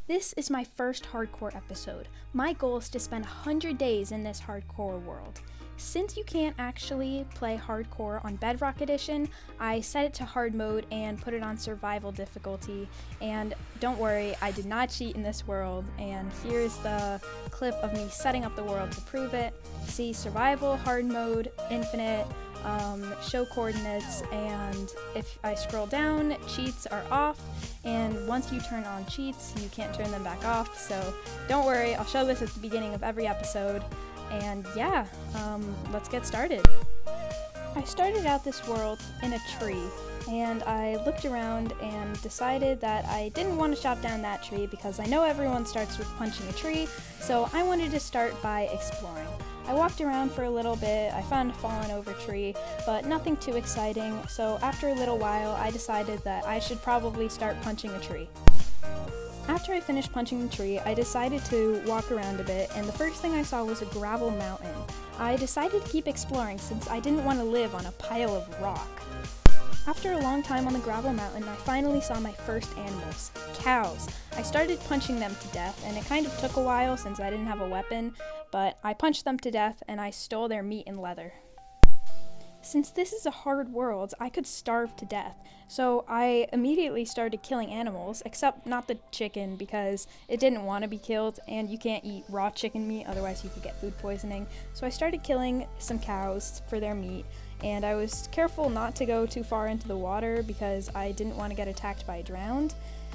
This is my first hardcore episode. My goal is to spend 100 days in this hardcore world. Since you can't actually play hardcore on Bedrock Edition, I set it to hard mode and put it on survival difficulty. And don't worry, I did not cheat in this world. And here's the clip of me setting up the world to prove it. See, survival, hard mode, infinite, show coordinates, and if I scroll down, cheats are off, and once you turn on cheats, you can't turn them back off, so don't worry, I'll show this at the beginning of every episode, and yeah, let's get started. I started out this world in a tree, and I looked around and decided that I didn't want to chop down that tree because I know everyone starts with punching a tree, so I wanted to start by exploring. I walked around for a little bit, I found a fallen over tree, but nothing too exciting, so after a little while I decided that I should probably start punching a tree. After I finished punching the tree, I decided to walk around a bit, and the first thing I saw was a gravel mountain. I decided to keep exploring since I didn't want to live on a pile of rock. After a long time on the gravel mountain, I finally saw my first animals, cows. I started punching them to death, and it kind of took a while since I didn't have a weapon, but I punched them to death and I stole their meat and leather. Since this is a hard world, I could starve to death, so I immediately started killing animals, except not the chicken because it didn't want to be killed, and you can't eat raw chicken meat, otherwise you could get food poisoning. So I started killing some cows for their meat, and I was careful not to go too far into the water because I didn't want to get attacked by a drowned.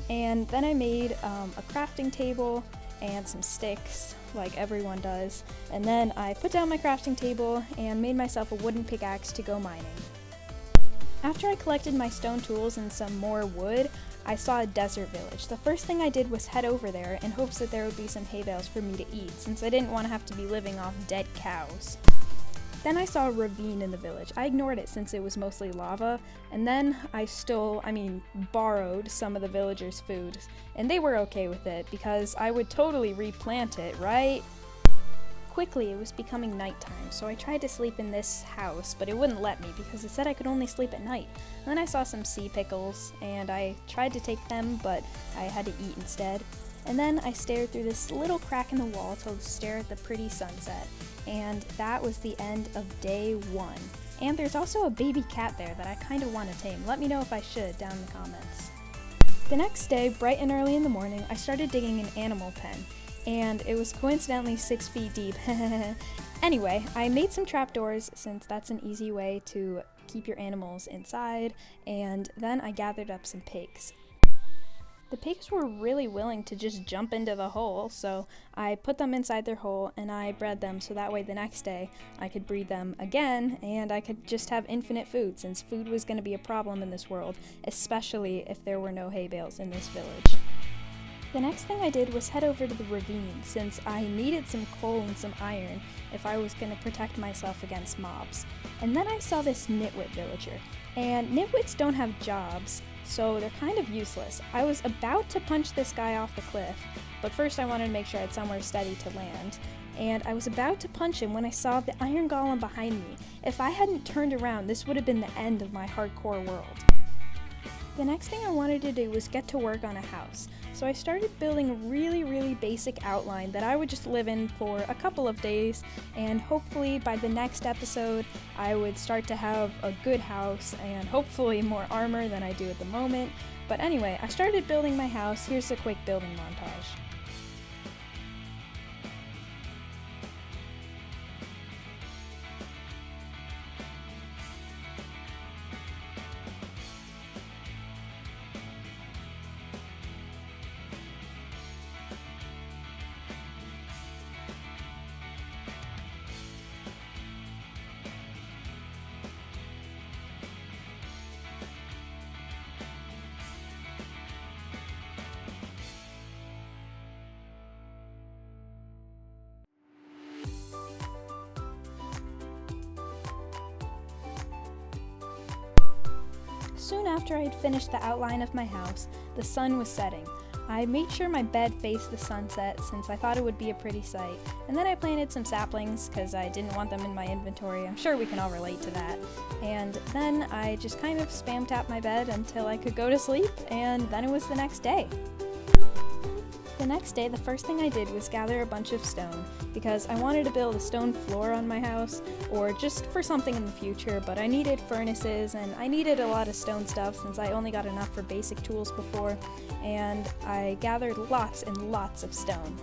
And then I made a crafting table and some sticks, like everyone does, and then I put down my crafting table and made myself a wooden pickaxe to go mining. After I collected my stone tools and some more wood, I saw a desert village. The first thing I did was head over there in hopes that there would be some hay bales for me to eat, since I didn't want to have to be living off dead cows. Then I saw a ravine in the village. I ignored it since it was mostly lava, and then I borrowed some of the villagers' food, and they were okay with it because I would totally replant it, right? Quickly, it was becoming nighttime, so I tried to sleep in this house, but it wouldn't let me because it said I could only sleep at night. And then I saw some sea pickles, and I tried to take them, but I had to eat instead. And then I stared through this little crack in the wall to stare at the pretty sunset. And that was the end of day 1. And there's also a baby cat there that I kind of want to tame. Let me know if I should down in the comments. The next day, bright and early in the morning, I started digging an animal pen. And it was coincidentally 6 feet deep. Anyway, I made some trapdoors since that's an easy way to keep your animals inside. And then I gathered up some pigs. The pigs were really willing to just jump into the hole, so I put them inside their hole and I bred them so that way the next day I could breed them again and I could just have infinite food since food was going to be a problem in this world, especially if there were no hay bales in this village. The next thing I did was head over to the ravine since I needed some coal and some iron if I was going to protect myself against mobs. And then I saw this nitwit villager, and nitwits don't have jobs, so they're kind of useless. I was about to punch this guy off the cliff, but first I wanted to make sure I had somewhere steady to land. And I was about to punch him when I saw the iron golem behind me. If I hadn't turned around, this would have been the end of my hardcore world. The next thing I wanted to do was get to work on a house. So I started building a really basic outline that I would just live in for a couple of days, and hopefully by the next episode I would start to have a good house and hopefully more armor than I do at the moment. But anyway, I started building my house. Here's a quick building montage. Soon after I had finished the outline of my house, the sun was setting. I made sure my bed faced the sunset since I thought it would be a pretty sight, and then I planted some saplings because I didn't want them in my inventory. I'm sure we can all relate to that. And then I just kind of spam tapped my bed until I could go to sleep, and then it was the next day. The next day, the first thing I did was gather a bunch of stone, because I wanted to build a stone floor on my house, or just for something in the future, but I needed furnaces, and I needed a lot of stone stuff since I only got enough for basic tools before, and I gathered lots and lots of stone.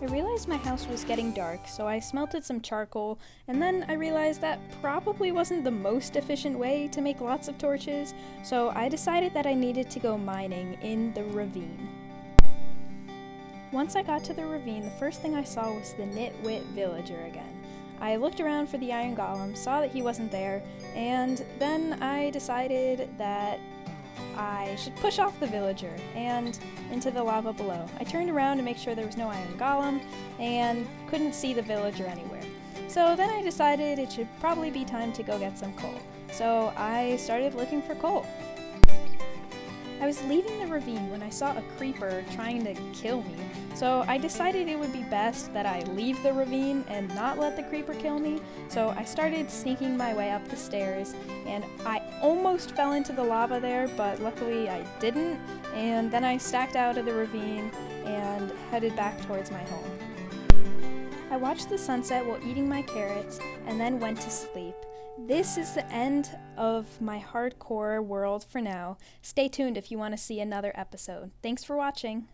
I realized my house was getting dark, so I smelted some charcoal, and then I realized that probably wasn't the most efficient way to make lots of torches, so I decided that I needed to go mining in the ravine. Once I got to the ravine, the first thing I saw was the nitwit villager again. I looked around for the iron golem, saw that he wasn't there, and then I decided that I should push off the villager and into the lava below. I turned around to make sure there was no iron golem and couldn't see the villager anywhere. So then I decided it should probably be time to go get some coal. So I started looking for coal. I was leaving the ravine when I saw a creeper trying to kill me, so I decided it would be best that I leave the ravine and not let the creeper kill me, so I started sneaking my way up the stairs, and I almost fell into the lava there, but luckily I didn't, and then I stacked out of the ravine and headed back towards my home. I watched the sunset while eating my carrots, and then went to sleep. This is the end of my hardcore world for now. Stay tuned if you want to see another episode. Thanks for watching.